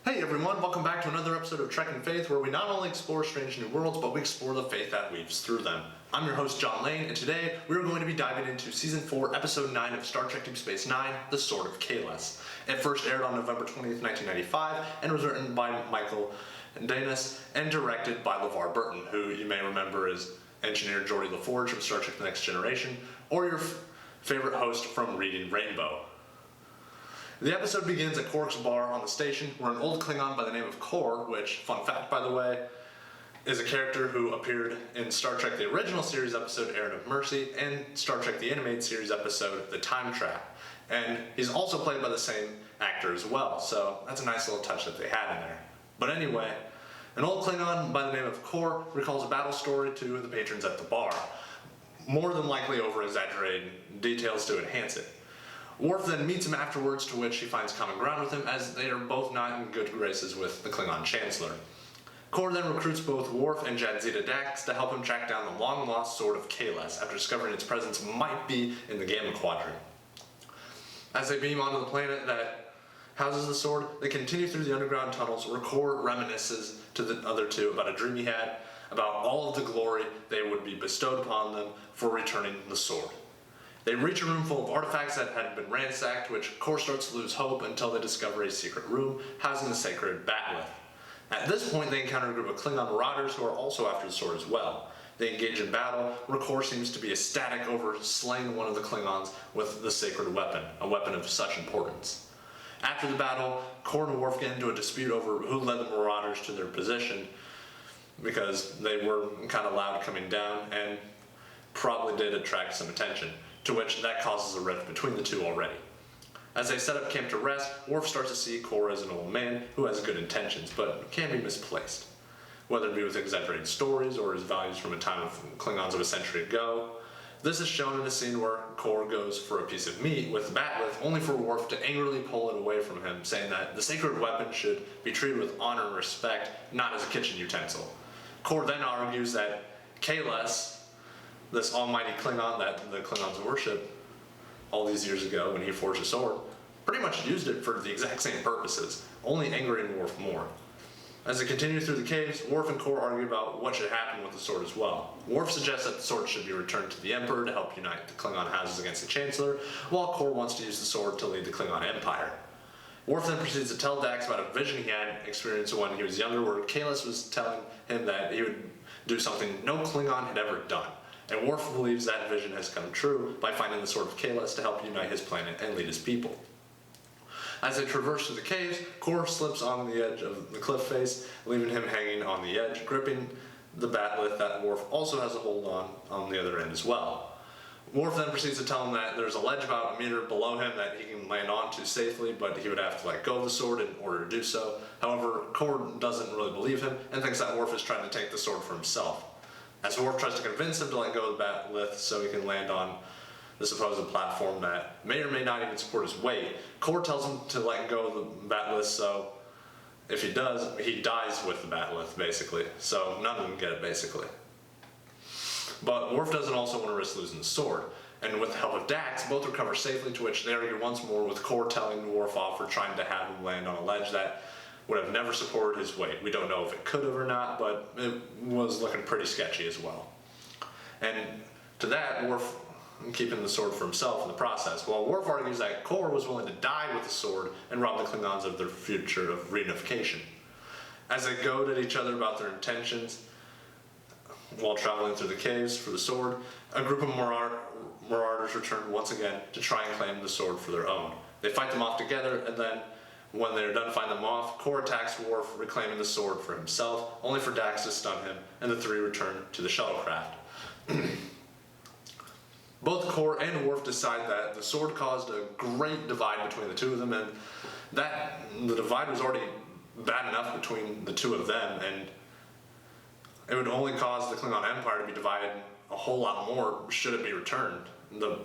Hey everyone, welcome back to another episode of Trek and Faith, where we not only explore strange new worlds, but we explore the faith that weaves through them. I'm your host, John Lane, and today we're going to be diving into Season 4, Episode 9 of Star Trek Deep Space Nine, The Sword of Kahless. It first aired on November 20th, 1995, and was written by Michael Dennis and directed by LeVar Burton, who you may remember as engineer Geordi LaForge from Star Trek The Next Generation, or your favorite host from Reading Rainbow. The episode begins at Quark's bar on the station, where an old Klingon by the name of Kor, which, fun fact by the way, is a character who appeared in Star Trek the original series episode Errand of Mercy and Star Trek the animated series episode The Time Trap. And he's also played by the same actor as well, so that's a nice little touch that they had in there. But anyway, an old Klingon by the name of Kor recalls a battle story to the patrons at the bar, more than likely over-exaggerating details to enhance it. Worf then meets him afterwards, to which he finds common ground with him, as they are both not in good graces with the Klingon Chancellor. Kor then recruits both Worf and Jadzia Dax to help him track down the long-lost Sword of Kahless, after discovering its presence might be in the Gamma Quadrant. As they beam onto the planet that houses the sword, they continue through the underground tunnels, where Kor reminisces to the other two about a dream he had about all of the glory they would be bestowed upon them for returning the sword. They reach a room full of artifacts that had been ransacked, which Kor starts to lose hope until they discover a secret room housing the sacred bat'leth. At this point, they encounter a group of Klingon marauders who are also after the sword as well. They engage in battle, where Kor seems to be ecstatic over slaying one of the Klingons with the sacred weapon, a weapon of such importance. After the battle, Kor and Worf get into a dispute over who led the marauders to their position, because they were kind of loud coming down and probably did attract some attention, to which that causes a rift between the two already. As they set up camp to rest, Worf starts to see Kor as an old man who has good intentions, but can be misplaced, whether it be with exaggerated stories or his values from a time of Klingons of a century ago. This is shown in a scene where Kor goes for a piece of meat with bat'leth, only for Worf to angrily pull it away from him, saying that the sacred weapon should be treated with honor and respect, not as a kitchen utensil. Kor then argues that Kahless, this almighty Klingon that the Klingons worship all these years ago when he forged a sword, pretty much used it for the exact same purposes, only angering Worf more. As they continue through the caves, Worf and Kor argue about what should happen with the sword as well. Worf suggests that the sword should be returned to the Emperor to help unite the Klingon houses against the Chancellor, while Kor wants to use the sword to lead the Klingon Empire. Worf then proceeds to tell Dax about a vision he had experienced when he was younger, where Kahless was telling him that he would do something no Klingon had ever done. And Worf believes that vision has come true by finding the Sword of Kahless to help unite his planet and lead his people. As they traverse through the caves, Kor slips on the edge of the cliff face, leaving him hanging on the edge, gripping the bat'leth that Worf also has a hold on the other end as well. Worf then proceeds to tell him that there's a ledge about a meter below him that he can land onto safely, but he would have to let go of the sword in order to do so. However, Kor doesn't really believe him and thinks that Worf is trying to take the sword for himself. As Worf tries to convince him to let go of the bat'leth so he can land on the supposed platform that may or may not even support his weight, Kor tells him to let go of the bat'leth, so if he does, he dies with the bat'leth, basically. So none of them get it, basically. But Worf doesn't also want to risk losing the sword, and with the help of Dax, both recover safely, to which they argue once more, with Kor telling Worf off for trying to have him land on a ledge that would have never supported his weight. We don't know if it could have or not, but it was looking pretty sketchy as well. And to that, Worf keeping the sword for himself in the process, while Worf argues that Kor was willing to die with the sword and rob the Klingons of their future of reunification. As they goad at each other about their intentions while traveling through the caves for the sword, a group of marauders return once again to try and claim the sword for their own. They fight them off together, and then when they're done fighting them off, Kor attacks Worf, reclaiming the sword for himself, only for Dax to stun him, and the three return to the shuttlecraft. Both Kor and Worf decide that the sword caused a great divide between the two of them, and that the divide was already bad enough between the two of them, and it would only cause the Klingon Empire to be divided a whole lot more should it be returned. The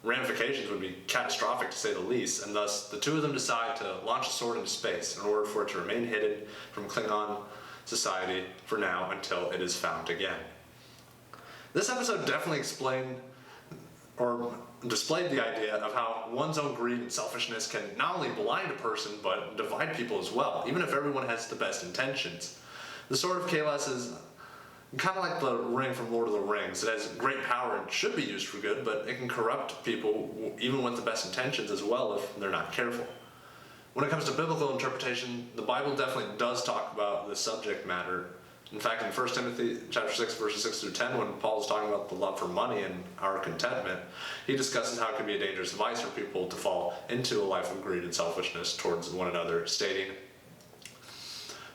ramifications would be catastrophic, to say the least, and thus the two of them decide to launch the sword into space in order for it to remain hidden from Klingon society for now until it is found again. This episode definitely explained, or displayed the idea of how one's own greed and selfishness can not only blind a person, but divide people as well, even if everyone has the best intentions. The sword of Kahless is kind of like the ring from Lord of the Rings. It has great power and should be used for good, but it can corrupt people even with the best intentions as well if they're not careful. When it comes to biblical interpretation, the Bible definitely does talk about the subject matter. In fact, in 1 Timothy chapter 6, verses 6 through 10, when Paul is talking about the love for money and our contentment, he discusses how it can be a dangerous vice for people to fall into a life of greed and selfishness towards one another, stating,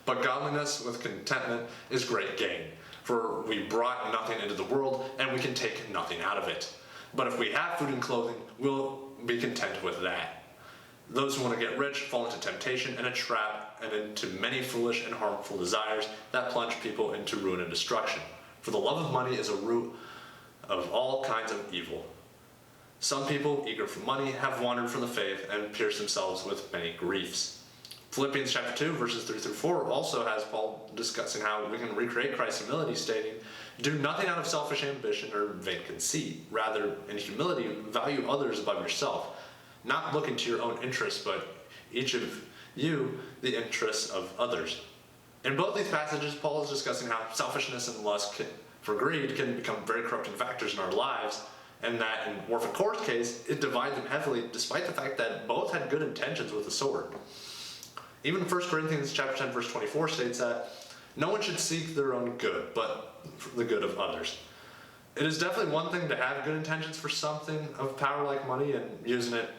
"But godliness with contentment is great gain. For we brought nothing into the world, and we can take nothing out of it. But if we have food and clothing, we'll be content with that." Those who want to get rich fall into temptation and a trap and into many foolish and harmful desires that plunge people into ruin and destruction. For the love of money is a root of all kinds of evil. Some people, eager for money, have wandered from the faith and pierced themselves with many griefs. Philippians chapter 2, verses 3 through 4 also has Paul discussing how we can recreate Christ's humility, stating, "Do nothing out of selfish ambition or vain conceit. Rather, in humility, value others above yourself, not looking to your own interests, but each of you the interests of others." In both these passages, Paul is discussing how selfishness and lust for greed can become very corrupting factors in our lives, and that in Warf and Kor's case, it divided them heavily, despite the fact that both had good intentions with the sword. Even 1 Corinthians chapter 10, verse 24 states that no one should seek their own good, but the good of others. It is definitely one thing to have good intentions for something of power like money and using it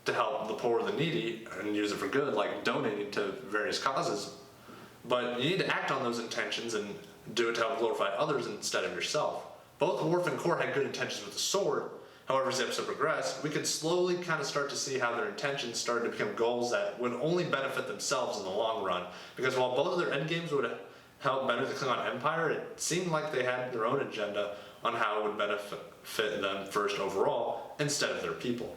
to help the poor or the needy and use it for good, like donating to various causes. But you need to act on those intentions and do it to help glorify others instead of yourself. Both Worf and Kor had good intentions with the sword. However, as the episode progressed, we could slowly kind of start to see how their intentions started to become goals that would only benefit themselves in the long run. Because while both of their end games would help better the Klingon Empire, it seemed like they had their own agenda on how it would benefit them first overall, instead of their people.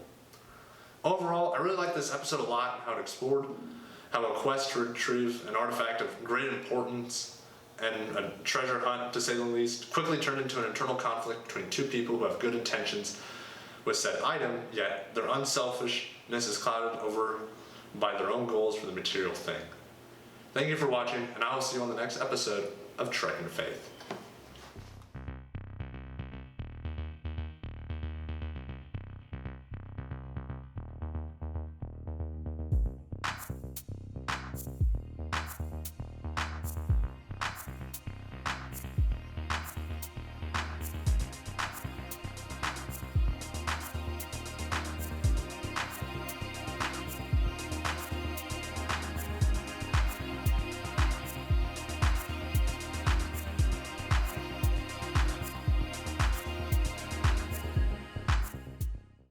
Overall, I really liked this episode a lot and how it explored how a quest to retrieve an artifact of great importance and a treasure hunt, to say the least, quickly turned into an internal conflict between two people who have good intentions with said item, yet their unselfishness is clouded over by their own goals for the material thing. Thank you for watching, and I will see you on the next episode of Trek and Faith.